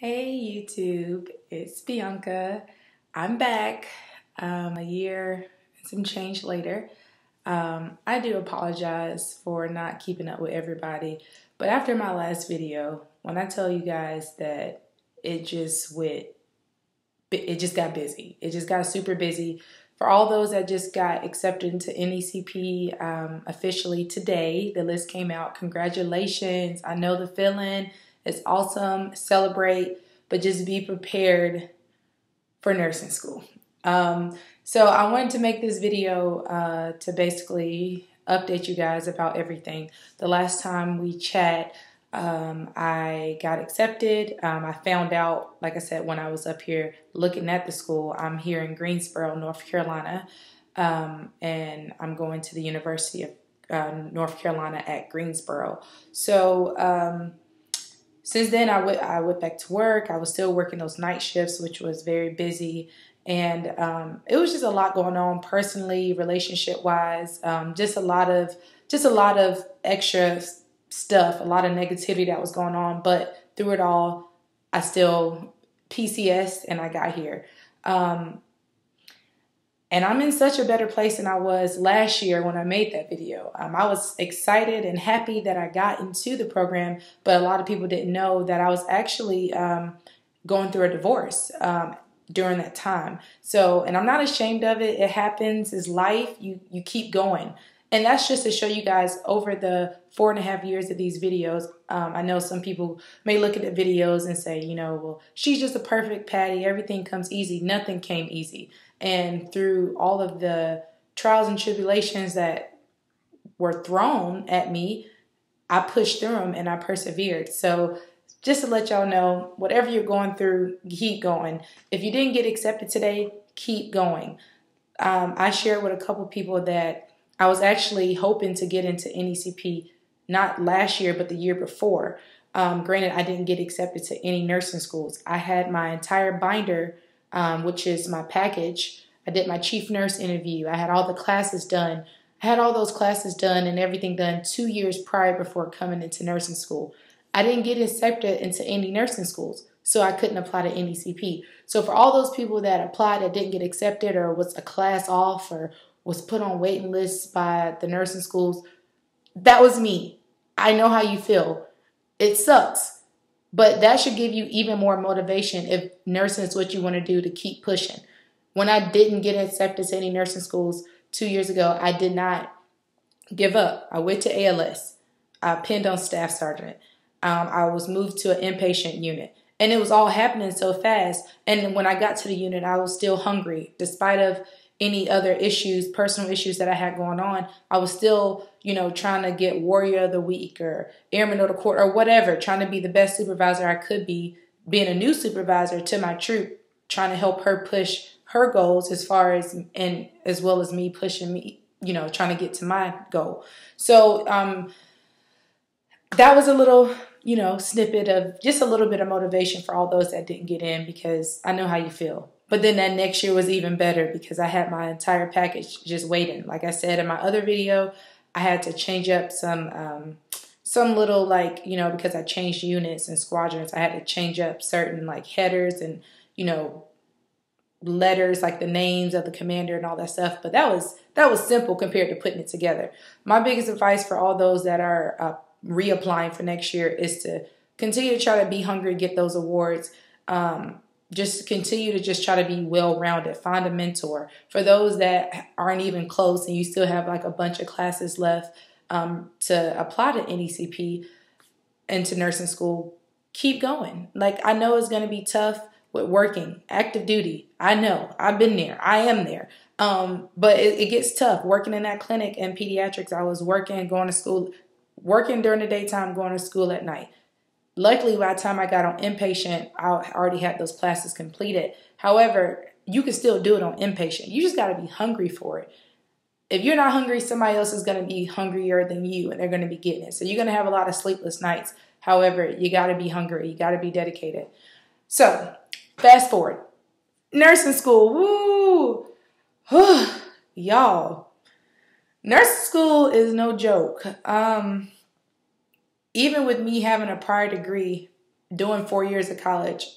Hey YouTube, it's Bianca. I'm back a year and some change later. I do apologize for not keeping up with everybody, but after my last video, when I tell you guys that it just got busy. It just got super busy. For all those that just got accepted into NECP officially today, the list came out. Congratulations. I know the feeling. It's awesome. Celebrate, but just be prepared for nursing school. So I wanted to make this video to basically update you guys about everything. The last time we chat, I got accepted. I found out, like I said, when I was up here looking at the school. I'm here in Greensboro, North Carolina, and I'm going to the University of North Carolina at Greensboro. So since then, I went back to work. I was still working those night shifts, which was very busy. And it was just a lot going on personally, relationship-wise, just a lot of extra stuff, a lot of negativity that was going on. But through it all, I still PCS and I got here. And I'm in such a better place than I was last year when I made that video. I was excited and happy that I got into the program, but a lot of people didn't know that I was actually going through a divorce during that time. So, and I'm not ashamed of it. It happens. It's life. You keep going. And that's just to show you guys over the 4.5 years of these videos. I know some people may look at the videos and say, you know, well, she's just a perfect Patty. Everything comes easy. Nothing came easy. And through all of the trials and tribulations that were thrown at me, I pushed through them and I persevered. So just to let y'all know, whatever you're going through, keep going. If you didn't get accepted today, keep going. I shared with a couple people that I was actually hoping to get into NECP, not last year, but the year before. Granted, I didn't get accepted to any nursing schools. I had my entire binder, which is my package. I did my chief nurse interview. I had all the classes done. I had all those classes done and everything done 2 years prior before coming into nursing school. I didn't get accepted into any nursing schools, so I couldn't apply to NECP. So for all those people that applied that didn't get accepted or was a class off or was put on waiting lists by the nursing schools, that was me. I know how you feel. It sucks. But that should give you even more motivation if nursing is what you want to do to keep pushing. When I didn't get accepted to any nursing schools 2 years ago, I did not give up. I went to ALS. I pinned on staff sergeant. I was moved to an inpatient unit. And it was all happening so fast. And when I got to the unit, I was still hungry. Despite of any other issues, personal issues that I had going on, I was still, you know, trying to get Warrior of the Week or Airman of the Quarter or whatever, trying to be the best supervisor I could be, being a new supervisor to my troop, trying to help her push her goals as far as, and as well as me pushing me, you know, trying to get to my goal. So that was a little, you know, snippet of just a little bit of motivation for all those that didn't get in, because I know how you feel. But then that next year was even better because I had my entire package just waiting. Like I said in my other video, I had to change up some little, like, you know, because I changed units and squadrons, I had to change up certain like headers and, you know, letters, like the names of the commander and all that stuff. But that was simple compared to putting it together. My biggest advice for all those that are reapplying for next year is to continue to try to be hungry, get those awards. Just continue to just try to be well-rounded. Find a mentor. For those that aren't even close and you still have like a bunch of classes left to apply to NECP into nursing school, keep going. Like, I know it's going to be tough with working, active duty. I know. I've been there. I am there. But it gets tough. Working in that clinic in pediatrics, I was working, going to school, working during the daytime, going to school at night. Luckily, by the time I got on inpatient, I already had those classes completed. However, you can still do it on inpatient. You just got to be hungry for it. If you're not hungry, somebody else is going to be hungrier than you, and they're going to be getting it. So you're going to have a lot of sleepless nights. However, you got to be hungry. You got to be dedicated. So fast forward. Nursing school. Woo! Y'all. Nursing school is no joke. Even with me having a prior degree, doing 4 years of college.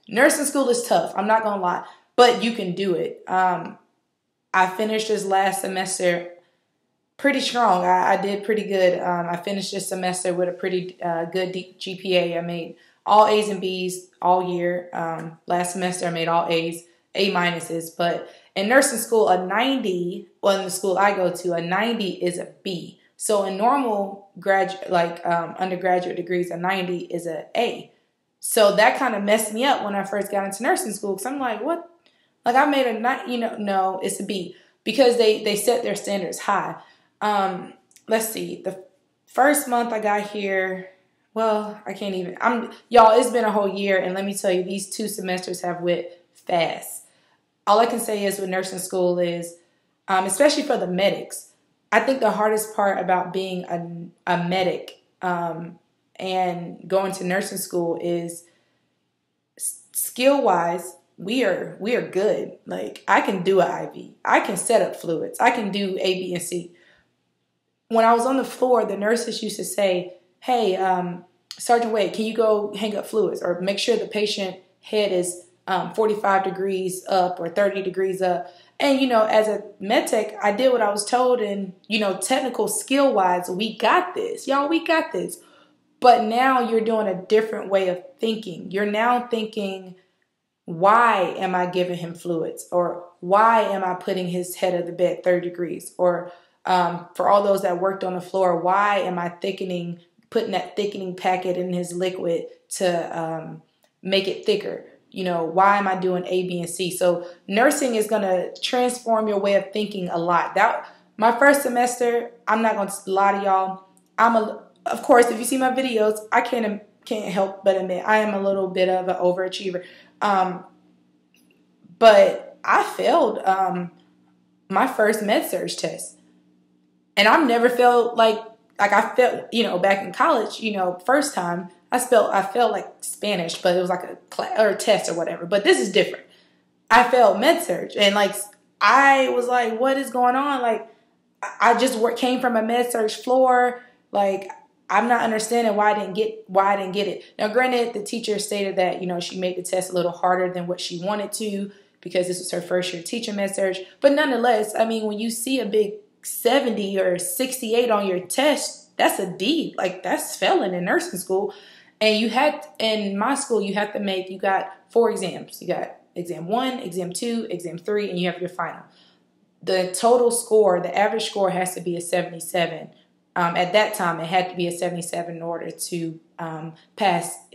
Nursing school is tough. I'm not gonna lie, but you can do it. I finished this last semester pretty strong. I did pretty good. I finished this semester with a pretty good GPA. I made all A's and B's all year. Last semester I made all A's, A minuses. But in nursing school, a 90, well, in the school I go to, a 90 is a B. So in normal undergraduate degrees, a 90 is an A. So that kind of messed me up when I first got into nursing school, because I'm like, what? Like, I made no, it's a B, because they set their standards high. Let's see. The first month I got here, well, I can't even. Y'all, it's been a whole year, and let me tell you, these 2 semesters have went fast. All I can say is with nursing school is, especially for the medics, I think the hardest part about being a medic and going to nursing school is skill-wise, we are good. Like, I can do an IV. I can set up fluids. I can do A, B, and C. When I was on the floor, the nurses used to say, hey, Sergeant Wade, can you go hang up fluids or make sure the patient head is 45 degrees up or 30 degrees up. And, as a med tech, I did what I was told, and, technical skill-wise, we got this. Y'all, we got this. But now you're doing a different way of thinking. You're now thinking, why am I giving him fluids? Or why am I putting his head of the bed 30 degrees? Or for all those that worked on the floor, why am I putting that thickening packet in his liquid to make it thicker? Why am I doing A, B, and C? So nursing is going to transform your way of thinking a lot. My first semester, I'm not going to lie to y'all. Of course, if you see my videos, I can't help but admit I am a little bit of an overachiever. But I failed my first med-surg test. And I've never felt like I felt, back in college, first time, I felt like Spanish, but it was like a class or a test or whatever. But this is different. I failed med-surg, and I was like, what is going on? Like, I just came from a med-surg floor. Like, I'm not understanding why I didn't get it. Now, granted, the teacher stated that, she made the test a little harder than what she wanted to, because this was her first year teaching med-surg. But nonetheless, I mean, when you see a big 70 or 68 on your test, that's a D. Like, that's failing in nursing school. And in my school, you got 4 exams. You got exam 1, exam 2, exam 3, and you have your final. The total score, the average score has to be a 77. At that time, it had to be a 77 in order to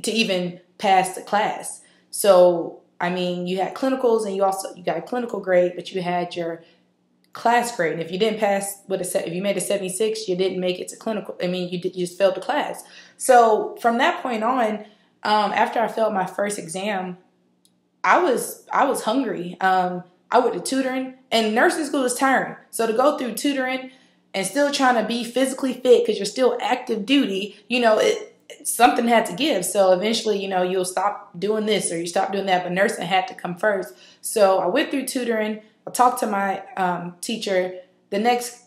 even pass the class. So, I mean, you had clinicals, and you got a clinical grade, but you had your class grade. And if you didn't pass if you made a 76, you didn't make it to clinical. I mean, you just failed the class. So from that point on, after I failed my first exam, I was hungry. I went to tutoring, and nursing school is tiring. So to go through tutoring and still trying to be physically fit because you're still active duty, something had to give. So eventually, you'll stop doing this or you stop doing that, but nursing had to come first. So I went through tutoring. I talked to my teacher. The next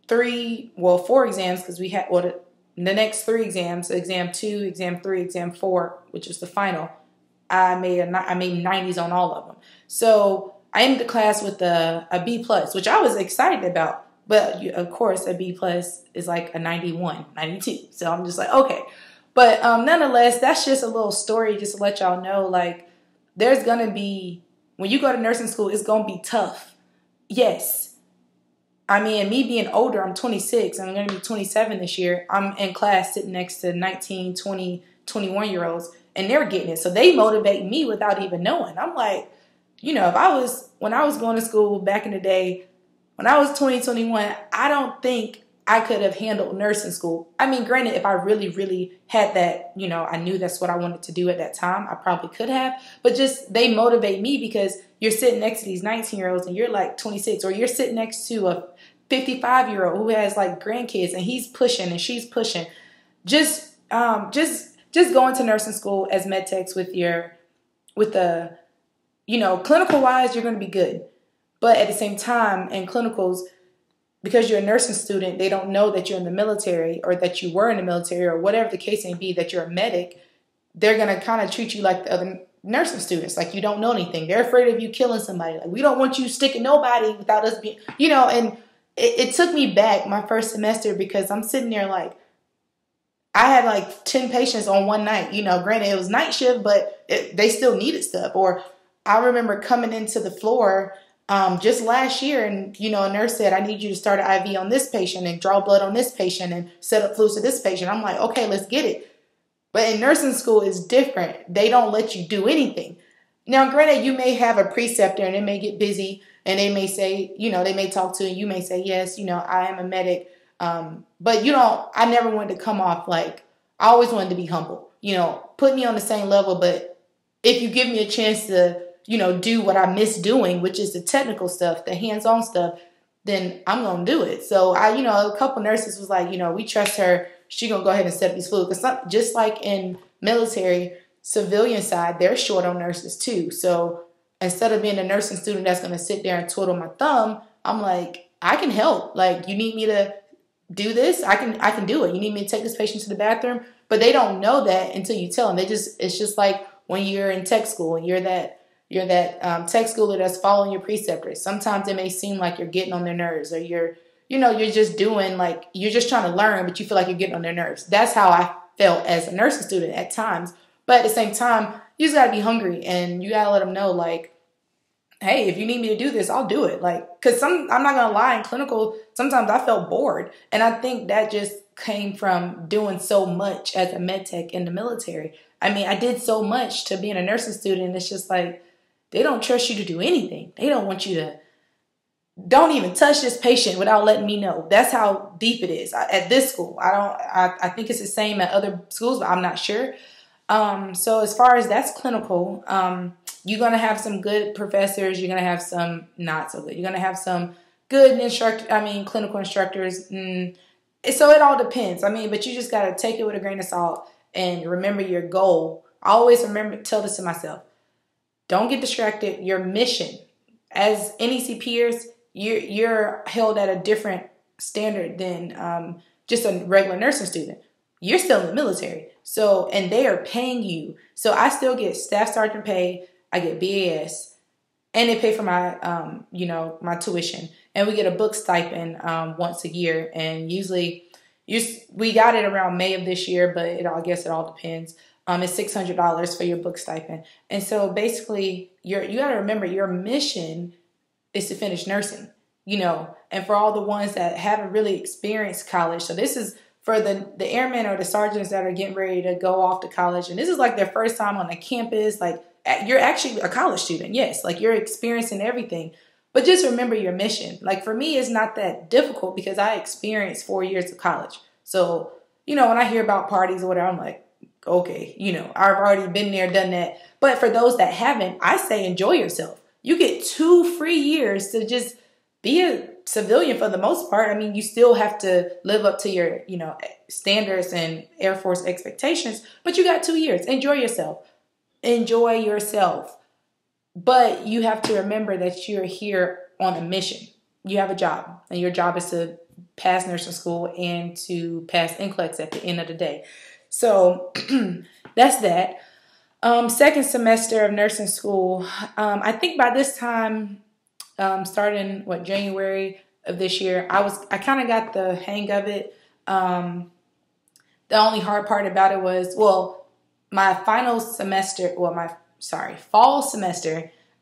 4 exams, because we had, the next 3 exams, exam 2, exam 3, exam 4, which is the final, I made 90s on all of them. So I ended the class with a B+, which I was excited about. But of course, a B+ is like a 91, 92. So I'm just like, okay. But nonetheless, that's just a little story just to let y'all know, like, there's going to be, when you go to nursing school, it's going to be tough. Yes. I mean, me being older, I'm 26. I'm going to be 27 this year. I'm in class sitting next to 19, 20, 21-year-olds, and they're getting it. So they motivate me without even knowing. I'm like, when I was going to school back in the day, when I was 20, 21, I don't think I could have handled nursing school. I mean, granted, if I really, really had that, I knew that's what I wanted to do at that time, I probably could have. But just, they motivate me because you're sitting next to these 19-year-olds and you're like 26, or you're sitting next to a 55-year-old who has like grandkids and he's pushing and she's pushing. Just going to nursing school as med techs with the, clinical wise, you're going to be good. But at the same time, in clinicals, because you're a nursing student, they don't know that you're in the military or that you were in the military or whatever the case may be, that you're a medic. they're going to kind of treat you like the other nursing students, like you don't know anything. They're afraid of you killing somebody. Like, we don't want you sticking nobody without us being, and it took me back my first semester, because I'm sitting there like, I had like 10 patients on one night. Granted, it was night shift, but they still needed stuff. Or I remember coming into the floor just last year, and, a nurse said, I need you to start an IV on this patient and draw blood on this patient and set up fluids to this patient. I'm like, okay, let's get it. But in nursing school, it's different. They don't let you do anything. Now, granted, you may have a preceptor and it may get busy, and they may say, they may talk to you, and you may say, yes, I am a medic. But I never wanted to come off like, I always wanted to be humble, put me on the same level. But if you give me a chance to, do what I miss doing, which is the technical stuff, the hands-on stuff, then I'm going to do it. So a couple nurses was like, we trust her. She going to go ahead and set up these fluids. Because just like in military, civilian side, they're short on nurses too. So instead of being a nursing student that's going to sit there and twiddle my thumb, I'm like, I can help. Like, you need me to do this, I can do it. You need me to take this patient to the bathroom, but they don't know that until you tell them. It's just like when you're in tech school and you're that tech schooler that's following your preceptors. Sometimes it may seem like you're getting on their nerves, or you're just doing, like, you're just trying to learn, but you feel like you're getting on their nerves. That's how I felt as a nursing student at times. But at the same time, you just gotta be hungry, and you gotta let them know, like, hey, if you need me to do this, I'll do it. Like, because I'm not going to lie, in clinical, sometimes I felt bored. And I think that just came from doing so much as a med tech in the military. I mean, I did so much to being a nursing student. It's just like, they don't trust you to do anything. They don't want you to, don't even touch this patient without letting me know. That's how deep it is at this school. I think it's the same at other schools, but I'm not sure. So as far as that's clinical, you're going to have some good professors. You're going to have some not so good. You're going to have some good clinical instructors. So it all depends. But you just got to take it with a grain of salt and remember your goal. I always tell this to myself. Don't get distracted. Your mission as NECPers, you're held at a different standard than just a regular nursing student. You're still in the military. So, and they are paying you. So I still get staff sergeant pay. I get BAS, and they pay for my, my tuition, and we get a book stipend once a year. And usually, we got it around May of this year, but I guess it all depends. It's $600 for your book stipend, and so basically, you got to remember your mission is to finish nursing, and for all the ones that haven't really experienced college. So this is for the airmen or the sergeants that are getting ready to go off to college, and this is like their first time on the campus, like. You're actually a college student, yes. Like, you're experiencing everything. But just remember your mission. Like, for me, it's not that difficult because I experienced 4 years of college. So, when I hear about parties or whatever, I'm like, okay, I've already been there, done that. But for those that haven't, I say enjoy yourself. You get 2 free years to just be a civilian for the most part. You still have to live up to your, standards and Air Force expectations. But you got 2 years. Enjoy yourself. Enjoy yourself. But you have to remember that you're here on a mission. You have a job, and your job is to pass nursing school and to pass NCLEX at the end of the day. So that's that. Second semester of nursing school. I think by this time, starting January of this year, I kind of got the hang of it. The only hard part about it was, my fall semester,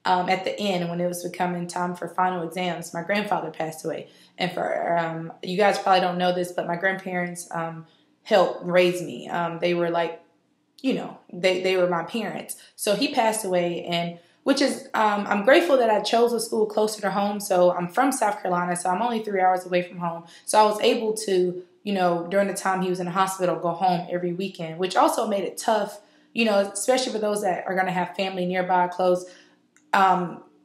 at the end, when it was becoming time for final exams, my grandfather passed away. And for you guys probably don't know this, but my grandparents helped raise me. They were like, they were my parents. So he passed away, and which is I'm grateful that I chose a school closer to home. So I'm from South Carolina, so I'm only 3 hours away from home. So I was able to, during the time he was in the hospital, go home every weekend, which also made it tough, especially for those that are going to have family nearby, close.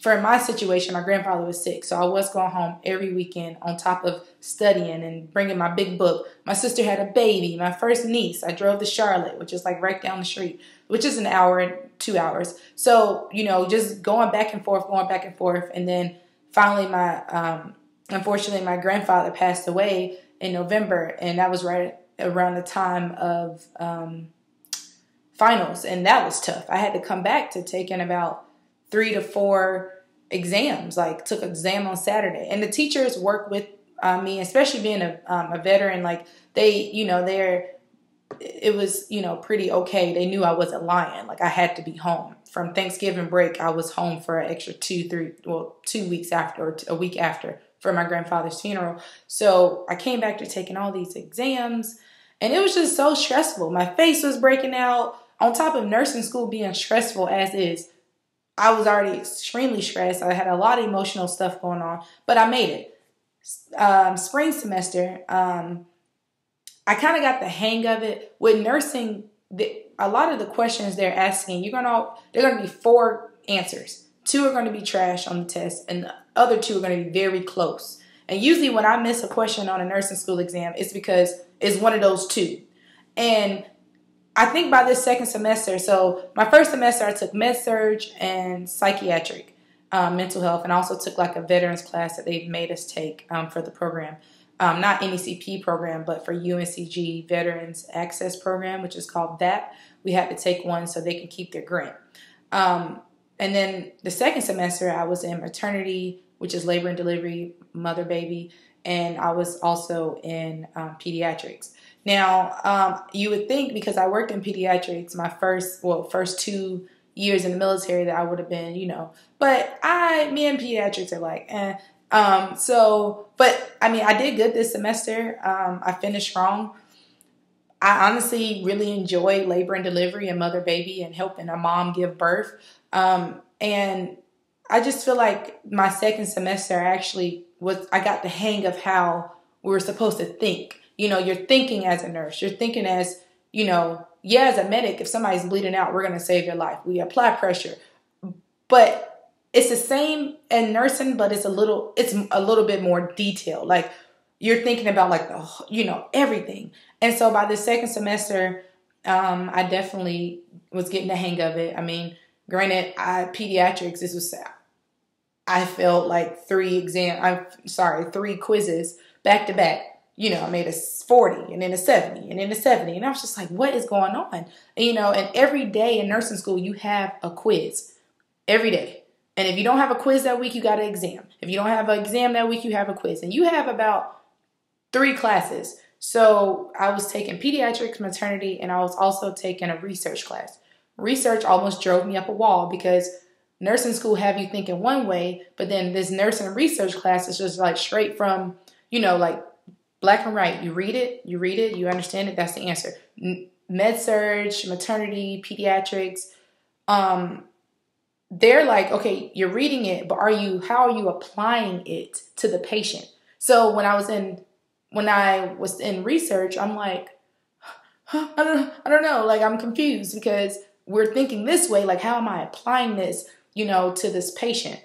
For my situation, my grandfather was sick, so I was going home every weekend on top of studying and bringing my big book. My sister had a baby, my first niece. I drove to Charlotte, which is like right down the street, which is an hour and 2 hours. So, just going back and forth. And then finally unfortunately, my grandfather passed away in November, and that was right around the time of finals, and that was tough. I had to come back to taking about 3 to 4 exams, like took an exam on Saturday. And the teachers work with me, especially being a veteran, like it was, pretty okay. They knew I wasn't lying. Like I had to be home. From Thanksgiving break, I was home for an extra 2 weeks after, or a week after, for my grandfather's funeral. So I came back to taking all these exams, and it was just so stressful. My face was breaking out. On top of nursing school being stressful as is, I was already extremely stressed. I had a lot of emotional stuff going on, but I made it. Spring semester, I kind of got the hang of it. With nursing, a lot of the questions they're asking, they're going to be 4 answers. 2 are going to be trash on the test, and the other 2 are going to be very close. And usually when I miss a question on a nursing school exam, it's because it's one of those 2. And I think by this second semester, so my first semester I took med-surg and psychiatric mental health, and I also took like a veterans class that they've made us take for the program. Not NECP program, but for UNCG Veterans Access Program, which is called VAP. We had to take one so they can keep their grant. And then the second semester, I was in maternity, which is labor and delivery, mother, baby, and I was also in pediatrics. Now, you would think because I worked in pediatrics my first 2 years in the military that I would have been, but me and pediatrics are like, eh. But I mean, I did good this semester. I finished strong. I honestly really enjoyed labor and delivery and mother baby and helping a mom give birth. And I just feel like my second semester I got the hang of how we were supposed to think. You're thinking as a nurse. You're thinking as, as a medic, if somebody's bleeding out, we're going to save their life. We apply pressure. But it's the same in nursing, but it's a little bit more detailed. Like you're thinking about like everything. And so by the second semester, I definitely was getting the hang of it. I mean, granted, pediatrics, I felt like 3 quizzes back to back. I made a 40 and then a 70 and then a 70. And I was just like, what is going on? And every day in nursing school, you have a quiz every day. And if you don't have a quiz that week, you got an exam. If you don't have an exam that week, you have a quiz. And you have about 3 classes. So I was taking pediatrics, maternity, and I was also taking a research class. Research almost drove me up a wall because nursing school have you thinking one way, but then this nursing research class is just like straight from, like black and white. You read it, you understand it, that's the answer. Med-surg, maternity, pediatrics, they're like, okay, you're reading it, but how are you applying it to the patient? So when I was in research, I'm like, I don't know. Like I'm confused because we're thinking this way. Like, how am I applying this, to this patient?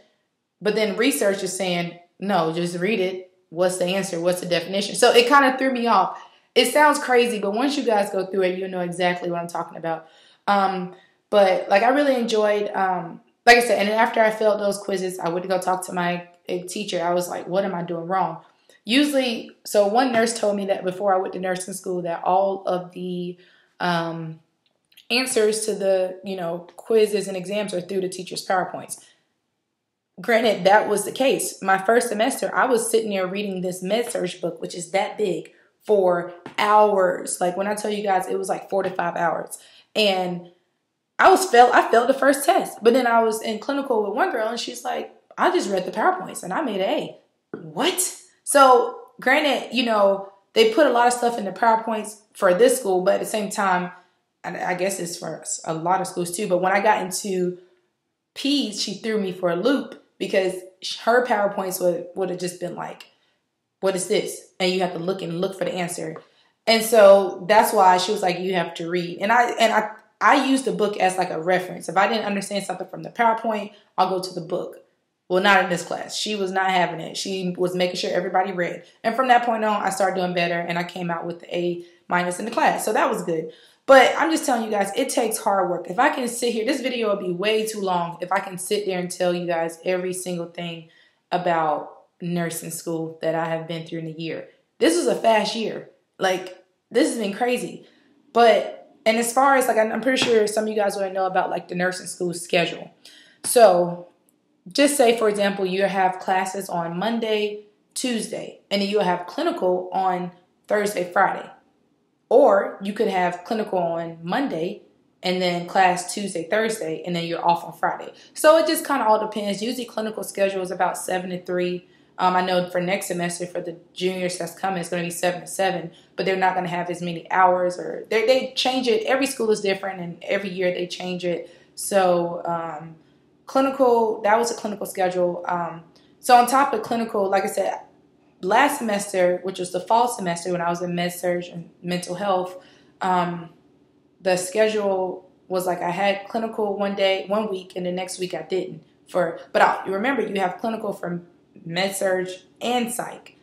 But then research is saying, no, just read it. What's the answer? What's the definition? So it kind of threw me off. It sounds crazy, but once you guys go through it, you'll know exactly what I'm talking about. But like I really enjoyed, like I said, and then after I failed those quizzes, I went to go talk to my teacher. I was like, what am I doing wrong? Usually, so one nurse told me that before I went to nursing school that all of the answers to the, quizzes and exams are through the teacher's PowerPoints. Granted, that was the case. My first semester, I was sitting there reading this med-surg book, which is that big, for hours. Like when I tell you guys, it was like 4 to 5 hours. And I failed the first test. But then I was in clinical with one girl and she's like, I just read the PowerPoints and I made an A. What? So granted, they put a lot of stuff in the PowerPoints for this school, but at the same time, and I guess it's for a lot of schools too. But when I got into Peds, she threw me for a loop because her PowerPoints would have just been like, what is this? And you have to look for the answer. And so that's why she was like, you have to read. And I used the book as like a reference. If I didn't understand something from the PowerPoint, I'll go to the book. Well, not in this class. She was not having it. She was making sure everybody read. And from that point on, I started doing better and I came out with the A- in the class. So that was good. But I'm just telling you guys, it takes hard work. If I can sit here, this video will be way too long if I can sit there and tell you guys every single thing about nursing school that I have been through in a year. This was a fast year. Like, this has been crazy. But And as far as like, I'm pretty sure some of you guys want to know about like the nursing school schedule. So just say, for example, you have classes on Monday, Tuesday, and then you'll have clinical on Thursday, Friday. Or you could have clinical on Monday and then class Tuesday, Thursday, and then you're off on Friday. So it just kind of all depends. Usually clinical schedule is about 7 to 3. I know for next semester, for the juniors that's coming, it's going to be 7 to 7, but they're not going to have as many hours, or they change it. Every school is different, and every year they change it. So clinical, that was a clinical schedule. So on top of clinical, like I said, last semester, which was the fall semester when I was in med-surg and mental health, the schedule was like I had clinical one week, and the next week I didn't. But you remember, you have clinical from med-surg and psych.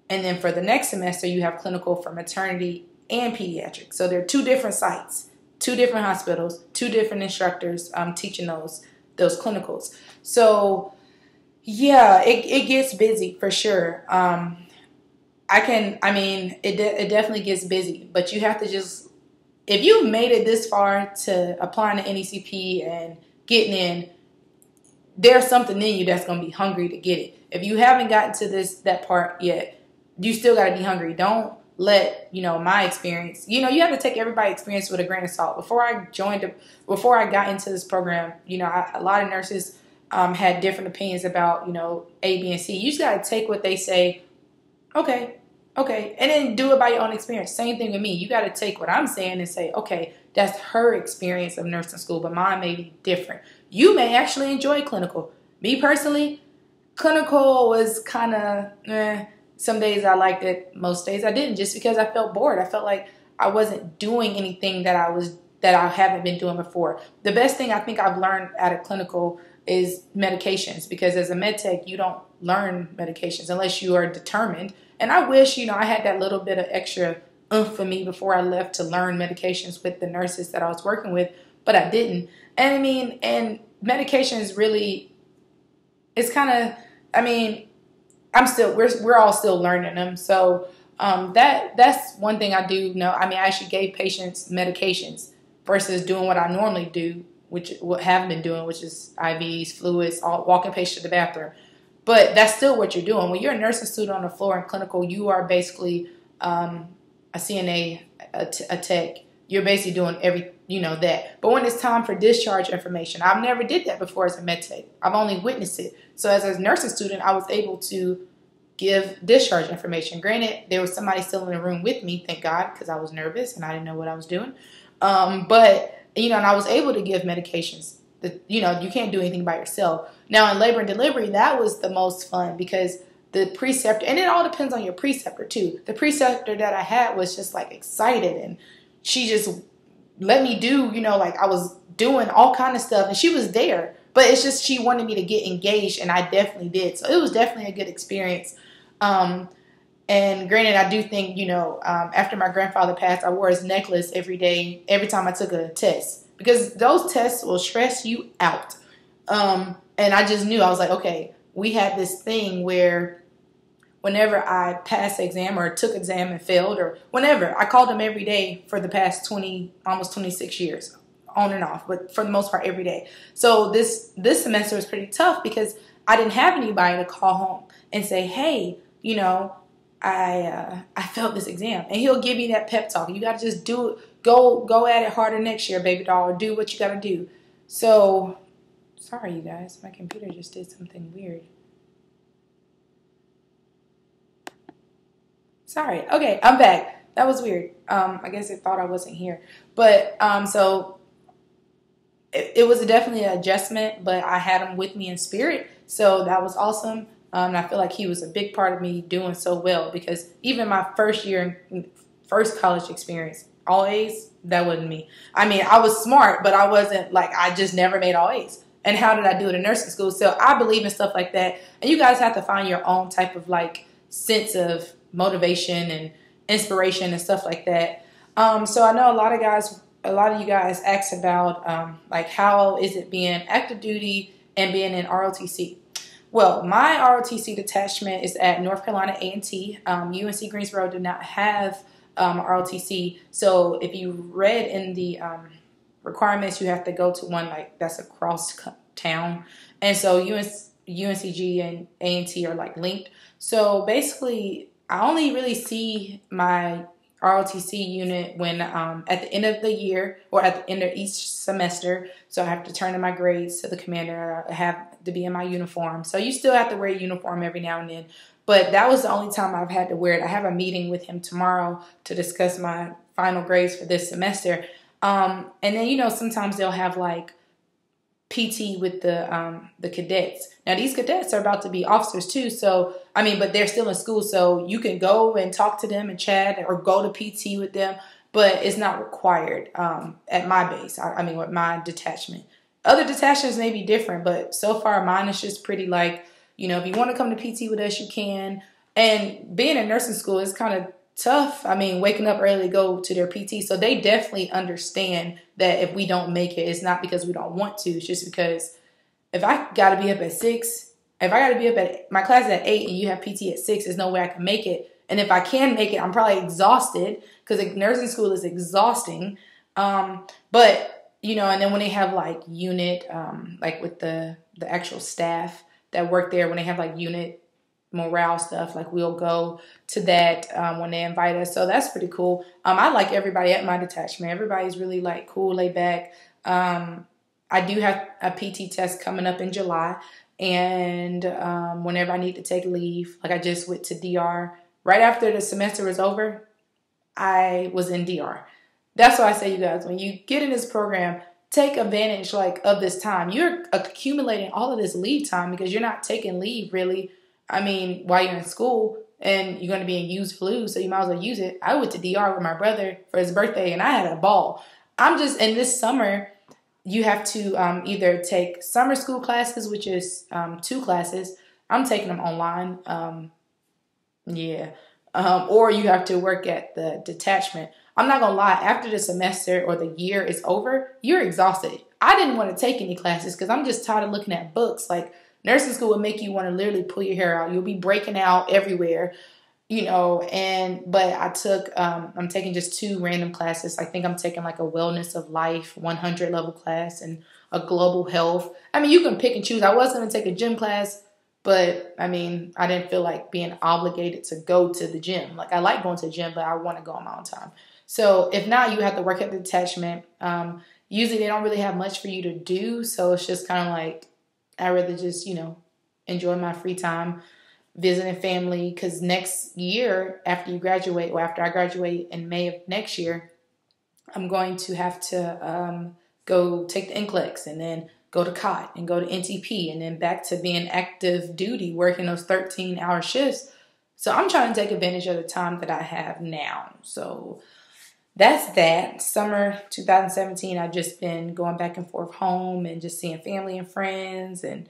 And then for the next semester, you have clinical for maternity and pediatrics. So they're 2 different sites, 2 different hospitals, 2 different instructors teaching those clinicals. So yeah, it gets busy for sure. It definitely gets busy, but you have to just, if you made it this far to applying to NECP and getting in, there's something in you that's going to be hungry to get it. If you haven't gotten to that part yet, you still got to be hungry. Don't let, my experience, you have to take everybody's experience with a grain of salt. Before I got into this program, a lot of nurses had different opinions about, A, B, and C. You just got to take what they say, okay, and then do it by your own experience. Same thing with me. You got to take what I'm saying and say, okay, that's her experience of nursing school, but mine may be different. You may actually enjoy clinical. Me personally, clinical was kind of, some days I liked it, most days I didn't, just because I felt bored. I felt like I wasn't doing anything that I haven't been doing before. The best thing I think I've learned out of clinical is medications, because as a med tech, you don't learn medications unless you are determined. And I wish, I had that little bit of extra oomph for me before I left to learn medications with the nurses that I was working with, but I didn't. And and medications really, it's kind of, we're all still learning them. So that's one thing I do know. I actually gave patients medications versus doing what I normally do, what have been doing, which is IVs, fluids, walking patients to the bathroom. But that's still what you're doing. When you're a nursing student on the floor in clinical, you are basically a CNA, a tech. You're basically doing that. But when it's time for discharge information, I've never did that before as a med tech. I've only witnessed it. So as a nursing student, I was able to give discharge information. Granted, there was somebody still in the room with me, thank God, because I was nervous and I didn't know what I was doing. But and I was able to give medications. You can't do anything by yourself. Now in labor and delivery, that was the most fun, because the preceptor, and it all depends on your preceptor too. The preceptor that I had was just like excited, and she just let me do, like I was doing all kind of stuff, and she was there, but it's just she wanted me to get engaged, and I definitely did. So it was definitely a good experience. And granted, I do think, after my grandfather passed, I wore his necklace every day, every time I took a test, because those tests will stress you out. And I just knew, I was like, okay, we had this thing where whenever I passed the exam or took exam and failed, or whenever, I called him every day for the past almost 26 years, on and off, but for the most part every day. So this semester was pretty tough because I didn't have anybody to call home and say, hey, I failed this exam. And he'll give me that pep talk. You got to just do it. Go at it harder next year, baby doll, or do what you got to do. So, sorry, you guys. My computer just did something weird. Sorry. Okay, I'm back. That was weird. I guess it thought I wasn't here. But, so, it was definitely an adjustment, but I had him with me in spirit. So, that was awesome. And I feel like he was a big part of me doing so well, because even my first college experience, all A's, that wasn't me. I was smart, but I wasn't I just never made all A's. And how did I do it in nursing school? So I believe in stuff like that. And you guys have to find your own type of sense of motivation and inspiration and stuff like that. So I know a lot of you guys asked about how is it being active duty and being in ROTC. Well, my ROTC detachment is at North Carolina A&T. UNC Greensboro did not have ROTC. So if you read in the requirements, you have to go to one like that's across town, and so UNCG and A&T are like linked. So basically, I only really see my ROTC unit when at the end of the year or at the end of each semester. So I have to turn in my grades to the commander. I have to be in my uniform. So you still have to wear a uniform every now and then. But that was the only time I've had to wear it. I have a meeting with him tomorrow to discuss my final grades for this semester. And then, you know, sometimes they'll have like PT with the cadets. Now these cadets are about to be officers too, so I mean, but they're still in school, so you can go and talk to them and chat or go to PT with them, but it's not required at my base. I mean, with my detachment. Other detachments may be different, but so far mine is just pretty like, you know, if you want to come to PT with us, you can. And being in nursing school is kind of tough. I mean, waking up early to go to their PT. So they definitely understand that if we don't make it, it's not because we don't want to. It's just because if I got to be up at 6, if I got to be up at my class is at 8 and you have PT at 6, there's no way I can make it. And if I can make it, I'm probably exhausted because nursing school is exhausting. But, you know, and then when they have like unit, like with the actual staff that work there, when they have like unit morale stuff, like we'll go to that when they invite us. So that's pretty cool. I like everybody at my detachment. Everybody's really like cool, laid back. I do have a PT test coming up in July, and whenever I need to take leave, like I just went to DR right after the semester was over. I was in DR. That's why I say, you guys, when you get in this program, take advantage like of this time. You're accumulating all of this leave time because you're not taking leave really. I mean, while you're in school and you're going to be in use flu, so you might as well use it. I went to DR with my brother for his birthday and I had a ball. In this summer, you have to either take summer school classes, which is 2 classes. I'm taking them online. Or you have to work at the detachment. I'm not going to lie, after the semester or the year is over, you're exhausted. I didn't want to take any classes because I'm just tired of looking at books. Like, nursing school will make you want to literally pull your hair out. You'll be breaking out everywhere, you know, but I'm taking just 2 random classes. I think I'm taking like a wellness of life 100 level class and a global health. I mean, you can pick and choose. I was going to take a gym class, but I mean, I didn't feel like being obligated to go to the gym. Like, I like going to the gym, but I want to go on my own time. So if not, you have to work at the detachment. Usually they don't really have much for you to do. So it's just kind of like, I'd rather just, you know, enjoy my free time visiting family. Because next year, after you graduate, or after I graduate in May of next year, I'm going to have to go take the NCLEX and then go to COT and go to NTP and then back to being active duty, working those 13-hour shifts. So I'm trying to take advantage of the time that I have now. So that's that. Summer 2017, I've just been going back and forth home and just seeing family and friends. And,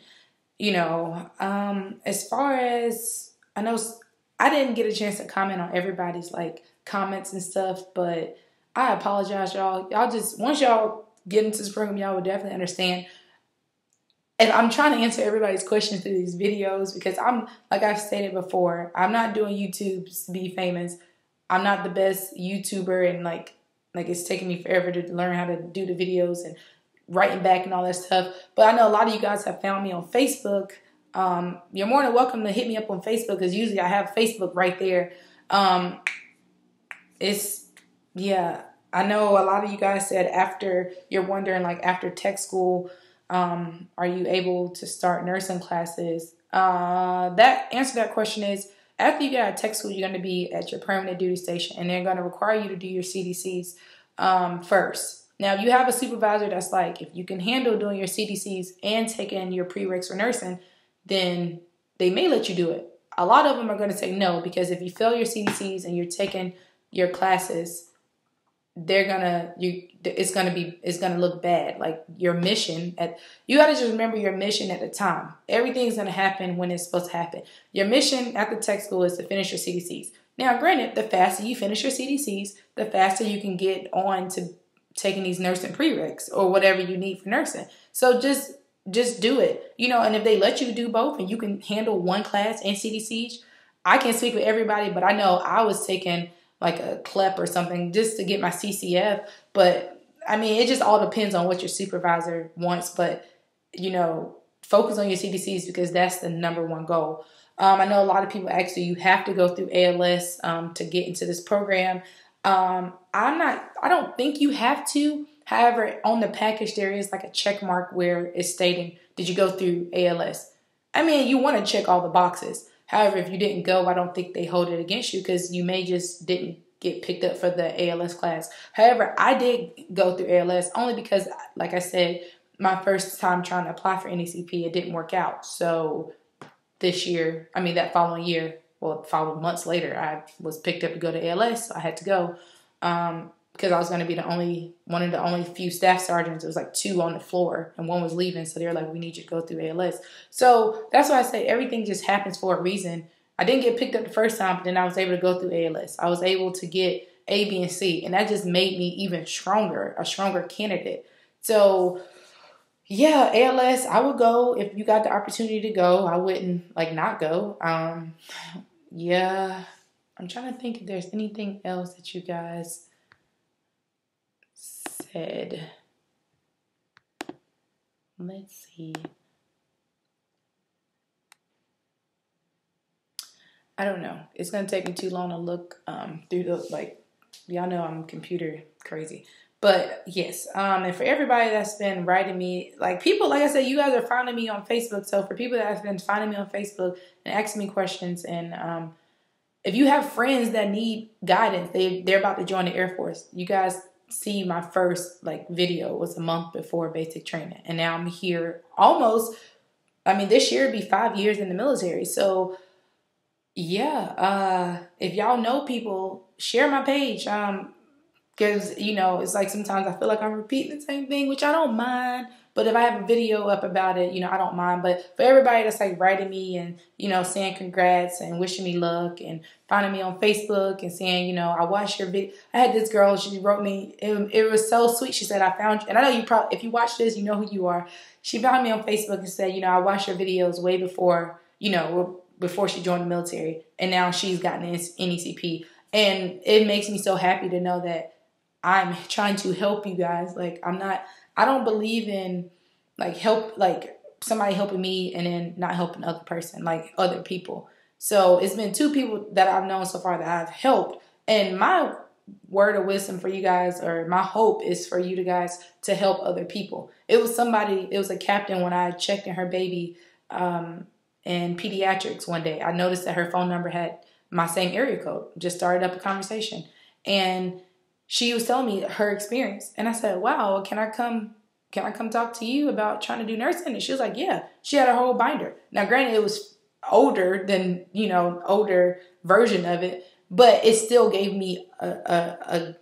you know, as far as, I know I didn't get a chance to comment on everybody's, like, comments and stuff, but I apologize, y'all. Y'all just, once y'all get into this program, y'all will definitely understand. And I'm trying to answer everybody's questions through these videos because like I've stated before, I'm not doing YouTube to be famous. I'm not the best YouTuber, and like it's taking me forever to learn how to do the videos and writing back and all that stuff. But I know a lot of you guys have found me on Facebook. You're more than welcome to hit me up on Facebook because usually I have Facebook right there. I know a lot of you guys said after, you're wondering like after tech school, are you able to start nursing classes? That answer to that question is, after you get out of tech school, you're going to be at your permanent duty station, and they're going to require you to do your CDCs first. Now, if you have a supervisor that's like, if you can handle doing your CDCs and taking your prereqs for nursing, then they may let you do it. A lot of them are going to say no, because if you fail your CDCs and you're taking your classes, it's gonna look bad. Like your mission you gotta just remember your mission at the time. Everything's gonna happen when it's supposed to happen. Your mission at the tech school is to finish your CDCs. Now, granted, the faster you finish your CDCs, the faster you can get on to taking these nursing prereqs or whatever you need for nursing. So just do it, you know. And if they let you do both and you can handle one class and CDCs, I can't speak with everybody, but I know I was taking like a CLEP or something just to get my CCF. But I mean, it just all depends on what your supervisor wants. But, you know, focus on your CDCs because that's the number one goal. I know a lot of people ask you have to go through ALS to get into this program. I don't think you have to. However, on the package, there is like a check mark where it's stating, did you go through ALS? I mean, you want to check all the boxes. However, if you didn't go, I don't think they hold it against you because you may just didn't get picked up for the ALS class. However, I did go through ALS only because, like I said, my first time trying to apply for NECP, it didn't work out. So that following year, well, following months later, I was picked up to go to ALS. So I had to go because I was going to be one of the only few staff sergeants. It was like 2 on the floor and 1 was leaving. So they were like, we need you to go through ALS. So that's why I say everything just happens for a reason. I didn't get picked up the first time, but then I was able to go through ALS. I was able to get A, B, and C. And that just made me even stronger, a stronger candidate. So yeah, ALS, I would go if you got the opportunity to go. I wouldn't not go. Yeah, I'm trying to think if there's anything else that you guys said. Let's see. I don't know. It's going to take me too long to look through y'all know I'm computer crazy. But yes, and for everybody that's been writing me, people, like I said, you guys are finding me on Facebook. So for people that have been finding me on Facebook and asking me questions, and if you have friends that need guidance, they're about to join the Air Force. You guys see my first video was a month before basic training, and now I'm here almost. I mean, this year would be 5 years in the military. So yeah, if y'all know people, share my page. Because, it's like sometimes I feel like I'm repeating the same thing, which I don't mind. But if I have a video up about it, I don't mind. But for everybody that's writing me and, saying congrats and wishing me luck and finding me on Facebook and saying, I watched your video. I had this girl, she wrote me, it was so sweet. She said, I found you. And I know you probably, if you watch this, you know who you are. She found me on Facebook and said, I watched your videos way before, before she joined the military. And now she's gotten an NECP. And it makes me so happy to know that I'm trying to help you guys. I don't believe in somebody helping me and then not helping other person, other people. So it's been 2 people that I've known so far that I've helped. And my word of wisdom for you guys, or my hope is for you guys to help other people. It was a captain when I checked in her baby in pediatrics one day. I noticed that her phone number had my same area code. Just started up a conversation. And she was telling me her experience. And I said, wow, can I come talk to you about trying to do nursing? And she was like, yeah. She had a whole binder. Now, granted, it was older than, older version of it, but it still gave me a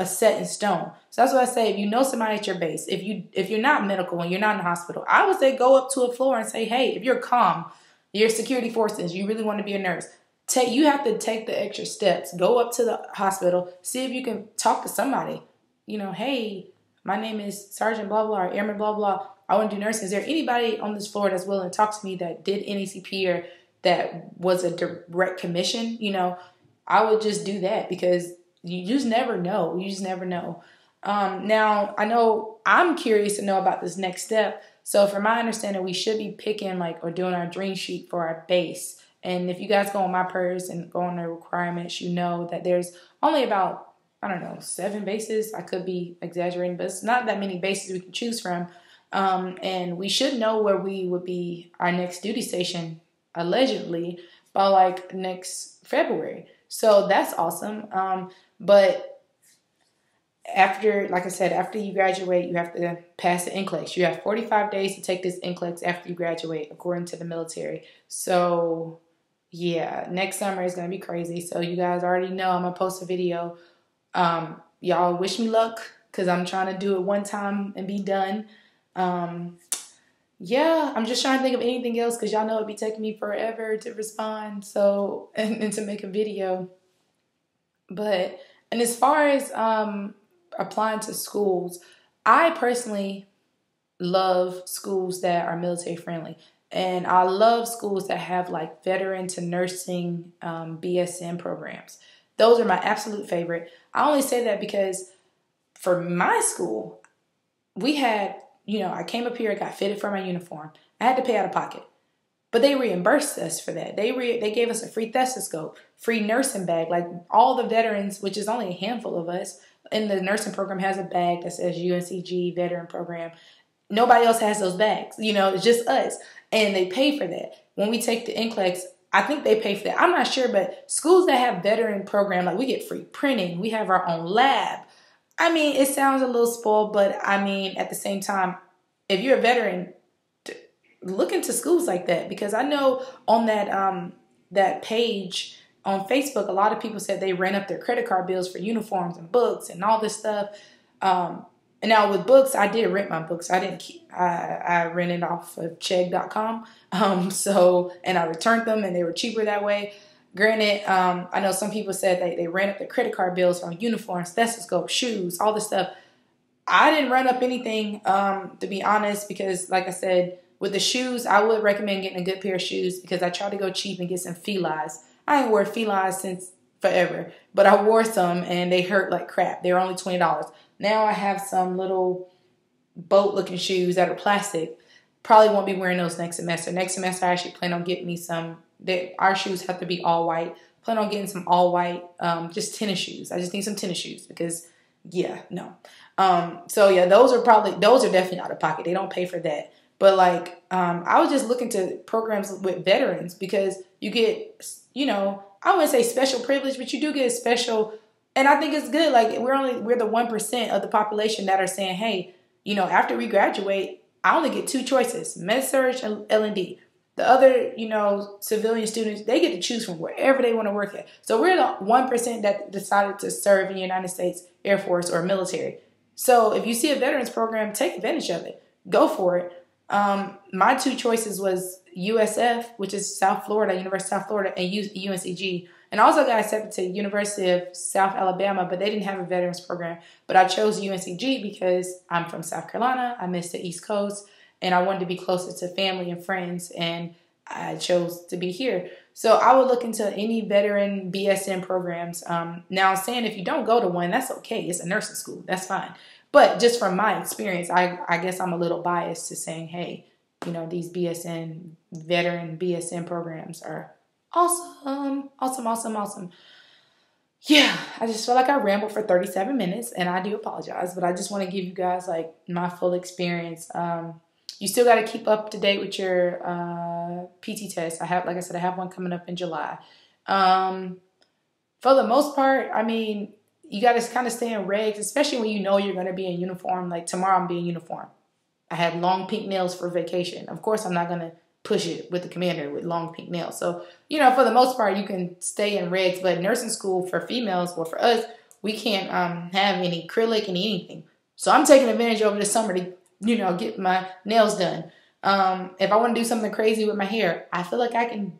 set in stone. So that's what I say. If you know somebody at your base, if you're not medical and you're not in the hospital, I would say go up to a floor and say, hey, if you're calm, you're security forces, you really want to be a nurse, you have to take the extra steps. Go up to the hospital. See if you can talk to somebody. Hey, my name is Sergeant blah, blah, or Airman blah, blah. I want to do nursing. Is there anybody on this floor that's willing to talk to me that did NECP or that was a direct commission? I would just do that because you just never know. You just never know. Now, I know I'm curious to know about this next step. So from my understanding, we should be picking or doing our dream sheet for our base. And if you guys go on my purse and go on the requirements, you know that there's only about, 7 bases. I could be exaggerating, but it's not that many bases we can choose from. And we should know where we would be our next duty station, allegedly, by next February. So that's awesome. But after you graduate, you have to pass the NCLEX. You have 45 days to take this NCLEX after you graduate, according to the military. So yeah, next summer is going to be crazy. So you guys already know I'm going to post a video. Y'all wish me luck because I'm trying to do it one time and be done. Yeah, I'm just trying to think of anything else because y'all know it'd be taking me forever to respond. So, and to make a video. And as far as applying to schools, I personally love schools that are military friendly. And I love schools that have veteran to nursing BSN programs. Those are my absolute favorite. I only say that because for my school, we had, I came up here, got fitted for my uniform. I had to pay out of pocket. But they reimbursed us for that. They gave us a free stethoscope, free nursing bag. Like all the veterans, which is only a handful of us, in the nursing program has a bag that says UNCG Veteran Program. Nobody else has those bags. It's just us. And they pay for that. When we take the NCLEX, I think they pay for that. I'm not sure, but schools that have veteran program, like we get free printing. We have our own lab. I mean, it sounds a little spoiled, but I mean, at the same time, if you're a veteran, look into schools like that, because I know on that page on Facebook, a lot of people said they ran up their credit card bills for uniforms and books and all this stuff. And now with books, I did rent my books. I rented off of Chegg.com. And I returned them and they were cheaper that way. Granted, I know some people said they ran up their credit card bills on uniforms, stethoscopes, shoes, all this stuff. I didn't run up anything, to be honest, because like I said, with the shoes, I would recommend getting a good pair of shoes because I tried to go cheap and get some Felines. I ain't wore Felines since forever, but I wore some and they hurt like crap. They were only $20. Now I have some little boat-looking shoes that are plastic. Probably won't be wearing those next semester. Next semester, I actually plan on getting me some. Our shoes have to be all white. Plan on getting some all white, just tennis shoes. I just need some tennis shoes because, yeah, no. Those are definitely out of pocket. They don't pay for that. But like, I was just looking to programs with veterans because you get, I wouldn't say special privilege, but you do get a special, and I think it's good. Like we're the 1% of the population that are saying, hey, after we graduate, I only get 2 choices, med-surg and L&D. The other, civilian students, they get to choose from wherever they want to work at. So we're the 1% that decided to serve in the United States Air Force or military. So if you see a veterans program, take advantage of it. Go for it. My 2 choices was USF, which is South Florida, University of South Florida, and UNCG. And I also got accepted to University of South Alabama, but they didn't have a veterans program. But I chose UNCG because I'm from South Carolina. I miss the East Coast, and I wanted to be closer to family and friends, and I chose to be here. So I would look into any veteran BSN programs. Now, I'm saying if you don't go to one, that's okay. It's a nursing school. That's fine. But just from my experience, I guess I'm a little biased to saying, hey, these veteran BSN programs are awesome. Yeah, I just feel like I rambled for 37 minutes, and I do apologize, but I just want to give you guys like my full experience. You still got to keep up to date with your PT test. I have one coming up in July. For the most part, I mean, you got to kind of stay in regs, especially when you're going to be in uniform. Like tomorrow I'm being uniform. I had long pink nails for vacation. Of course, I'm not going to push it with the commander with long pink nails. So, for the most part, you can stay in regs. But nursing school for females, or for us, we can't have any acrylic and anything. So I'm taking advantage over the summer to, get my nails done. If I want to do something crazy with my hair, I feel like I can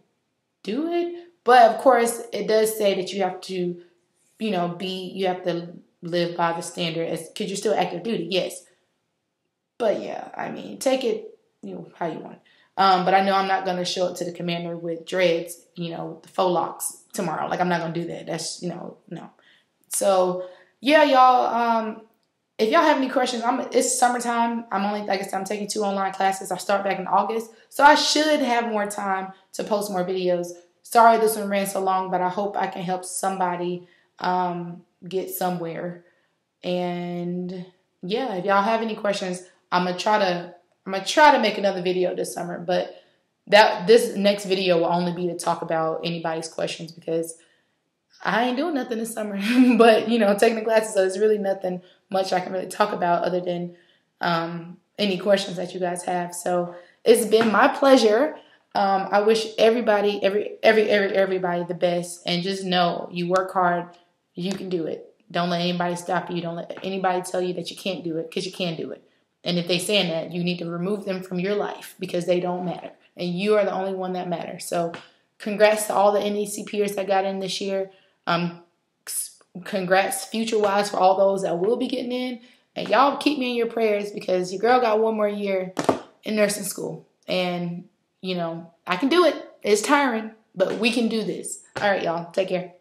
do it. But, of course, it does say that you have to you have to live by the standard because you're still active duty, yes. But yeah, I mean, take it, how you want. But I know I'm not going to show up to the commander with dreads, the faux locks tomorrow. Like, I'm not going to do that. That's, no. So yeah, y'all, if y'all have any questions, it's summertime. Like I said, I'm taking 2 online classes. I start back in August. So I should have more time to post more videos. Sorry this one ran so long, but I hope I can help somebody get somewhere. And yeah, if y'all have any questions, I'm gonna try to make another video this summer, but this next video will only be to talk about anybody's questions because I ain't doing nothing this summer. But taking the classes, so there's really nothing much I can really talk about other than any questions that you guys have. So it's been my pleasure. I wish everybody the best, and just know you work hard. You can do it. Don't let anybody stop you. Don't let anybody tell you that you can't do it, because you can do it. And if they're saying that, you need to remove them from your life because they don't matter. And you are the only one that matters. So congrats to all the NECPers that got in this year. Congrats future-wise for all those that will be getting in. And y'all keep me in your prayers because your girl got 1 more year in nursing school. And, I can do it. It's tiring, but we can do this. All right, y'all. Take care.